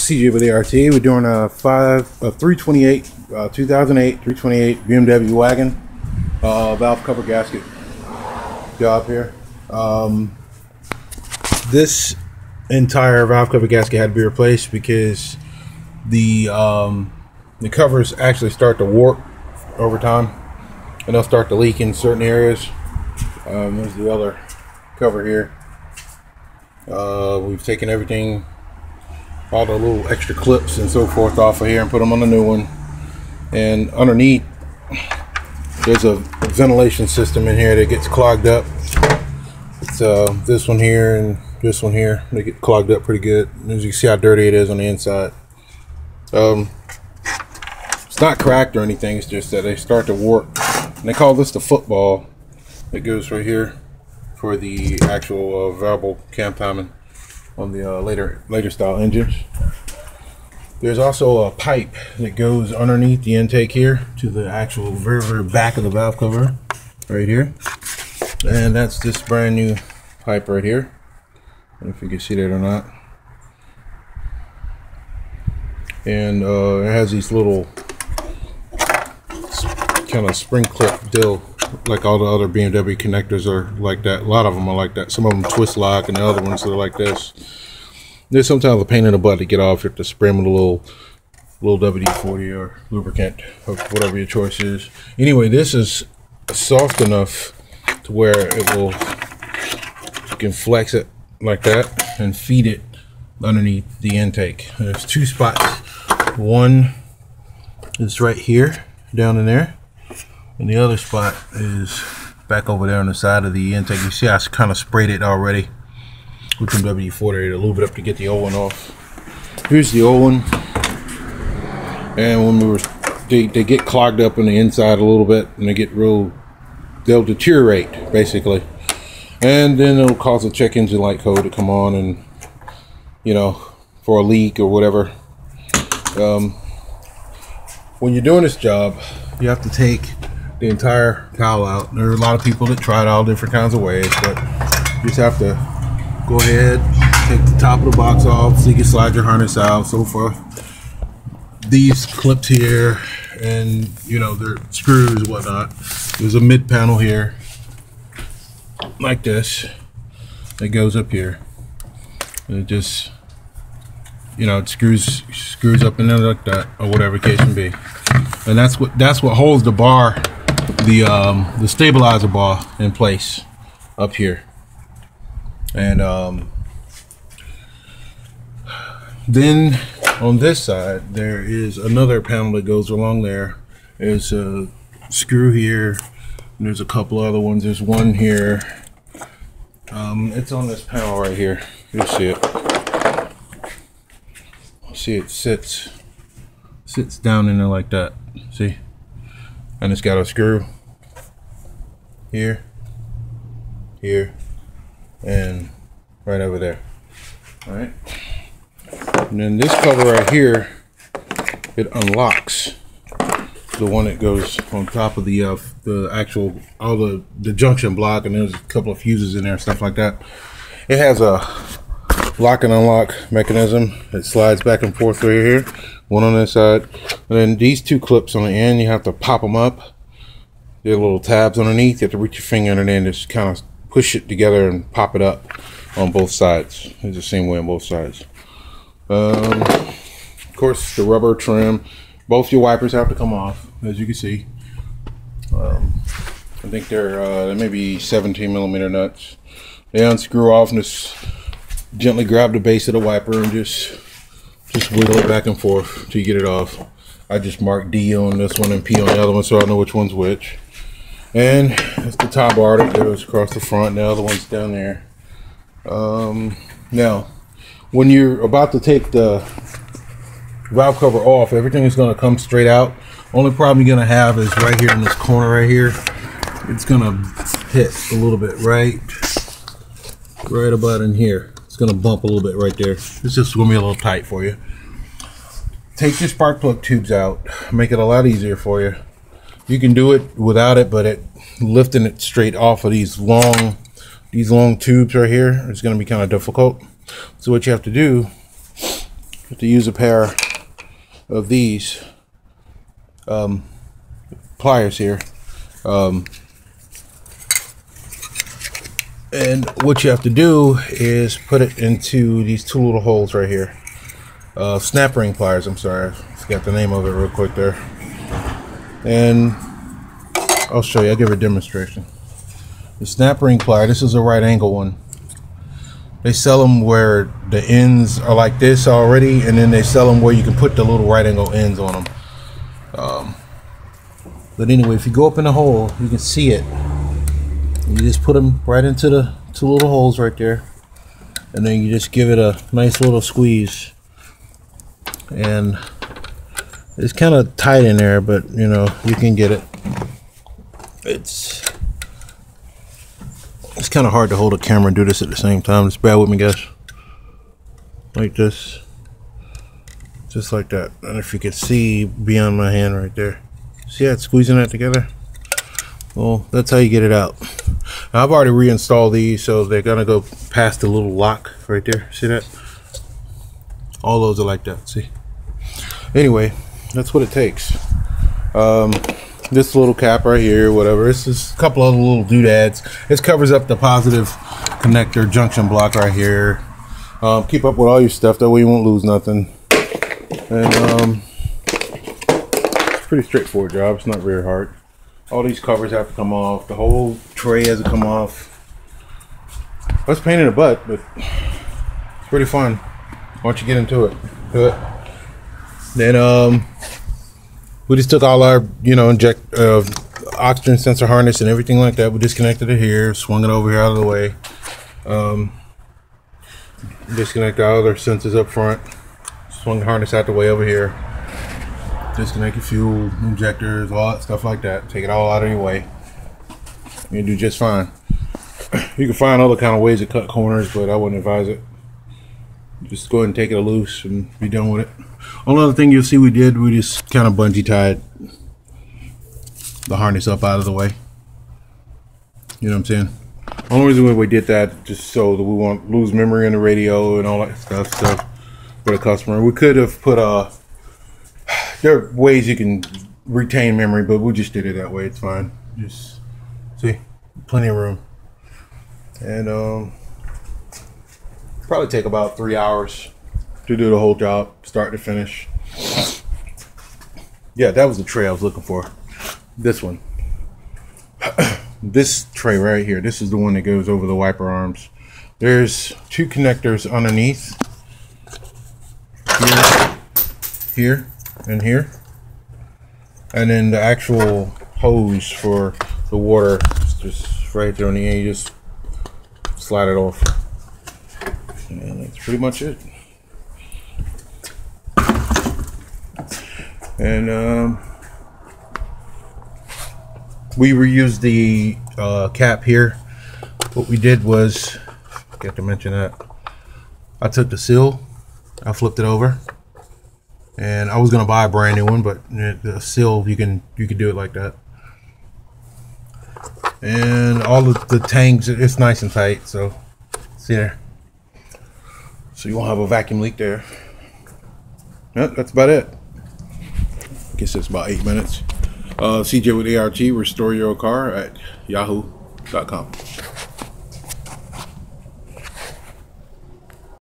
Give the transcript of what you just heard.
CJ with ART. We're doing a 328, 2008 328 BMW wagon valve cover gasket job here. This entire valve cover gasket had to be replaced because the covers actually start to warp over time, and they'll start to leak in certain areas. There's the other cover here. We've taken everything, all the little extra clips and so forth off of here and put them on the new one. And underneath there's a ventilation system in here that gets clogged up. It's this one here and this one here. They get clogged up pretty good. As you can see how dirty it is on the inside. It's not cracked or anything, it's just that they start to warp. And they call this the football that goes right here for the actual variable cam timing on the later style engines. There's also a pipe that goes underneath the intake here to the actual very back of the valve cover right here, and that's this brand new pipe right here. I don't know if you can see that or not. And it has these little kind of spring clip deal, like all the other BMW connectors are like that. A lot of them are like that. Some of them twist lock, and the other ones are like this. There's sometimes a pain in the butt to get off. You have to spray them with a little WD-40 or lubricant, or whatever your choice is. Anyway, this is soft enough to where it will, you can flex it like that and feed it underneath the intake. There's two spots. One is right here, down in there, and the other spot is back over there on the side of the intake. You see I kind of sprayed it already with some WD-40 to lube it up to get the old one off. Here's the old one, and when they get clogged up on the inside a little bit, and they'll deteriorate basically, and then it'll cause a check engine light code to come on, and you know, for a leak or whatever. When you're doing this job, you have to take the entire cowl out. There are a lot of people that try it all different kinds of ways, but you just have to go ahead, take the top of the box off so you can slide your harness out, so forth. These clipped here, and you know, they're screws and whatnot. There's a mid panel here like this that goes up here, and it just, you know, it screws up in there like that, or whatever the case may be. And that's what holds the bar, the stabilizer bar in place up here. And then on this side there is another panel that goes along there. There's a screw here, and there's a couple other ones. There's one here. It's on this panel right here. You'll see it. See, it sits down in there like that. See, and it's got a screw here, and right over there. All right, and then this cover right here, it unlocks. The one that goes on top of the actual, all the junction block, and there's a couple of fuses in there and stuff like that. It has a lock and unlock mechanism that slides back and forth right here, one on this side, and then these two clips on the end, you have to pop them up. There are little tabs underneath. You have to reach your finger under there and just kind of push it together and pop it up on both sides. It's the same way on both sides. Of course, the rubber trim. Both your wipers have to come off, as you can see. I think they're maybe 17mm nuts. They unscrew off and just gently grab the base of the wiper and just wiggle it back and forth till you get it off. I just marked D on this one and P on the other one, so I know which one's which. And that's the top bar that goes across the front. The other one's down there. Now, when you're about to take the valve cover off, everything is going to come straight out. Only problem you're going to have is right here in this corner right here. It's going to hit a little bit right about in here. It's going to bump a little bit right there. It's just going to be a little tight for you. Take your spark plug tubes out. Make it a lot easier for you. You can do it without it, but lifting it straight off of these long tubes right here is going to be kind of difficult. So what you have to do have to use a pair of these pliers here. And what you have to do is put it into these two little holes right here. Snap ring pliers, I'm sorry, I forgot the name of it real quick there. And I'll show you, I'll give a demonstration. The snap ring plier, this is a right angle one. They sell them where the ends are like this already, and then they sell them where you can put the little right angle ends on them. But anyway, if you go up in the hole, you can see it. You just put them right into the two little holes right there, and then you just give it a nice little squeeze. And it's kind of tight in there, but you know, you can get it. It's kind of hard to hold a camera and do this at the same time. Just bear with me, guys. Like this, just like that. And if you could see beyond my hand right there, see how it's squeezing that together? Well, that's how you get it out. Now, I've already reinstalled these, so they're gonna go past the little lock right there. See that? All those are like that. See? Anyway, that's what it takes. This little cap right here, whatever. This is a couple other little doodads. This covers up the positive connector junction block right here. Keep up with all your stuff, that way you won't lose nothing. And it's pretty straightforward job. It's not very hard. All these covers have to come off. The whole tray has to come off. It's a pain in the butt, but it's pretty fun once you get into it. Good. Then we just took all our, oxygen sensor harness and everything like that. We disconnected it here, swung it over here out of the way. Disconnect all other sensors up front. Swung the harness out the way over here. Disconnect your fuel injectors, all that stuff like that. Take it all out of your way. You'll do just fine. You can find other kind of ways to cut corners, but I wouldn't advise it. Just go ahead and take it loose and be done with it. Only other thing you'll see we just kind of bungee tied the harness up out of the way. You know what I'm saying? Only reason why we did that, just so that we won't lose memory in the radio and all that stuff for the customer. We could have put there are ways you can retain memory, but we just did it that way. It's fine. Just see, plenty of room. And probably take about 3 hours to do the whole job, start to finish. Yeah, that was the tray I was looking for. This one. This tray right here, this is the one that goes over the wiper arms. There's two connectors underneath. Here, and here. And then the actual hose for the water is just right there on the end. You just slide it off. And that's pretty much it. And we reused the cap here. What we did was, forgot to mention that, I took the seal, I flipped it over, and I was gonna buy a brand new one, but the seal, you can do it like that. And all of the tanks, it's nice and tight, so see there. So you won't have a vacuum leak there. Yep, that's about it. I guess it's about 8 minutes. CJ with ART, restore your car at yahoo.com.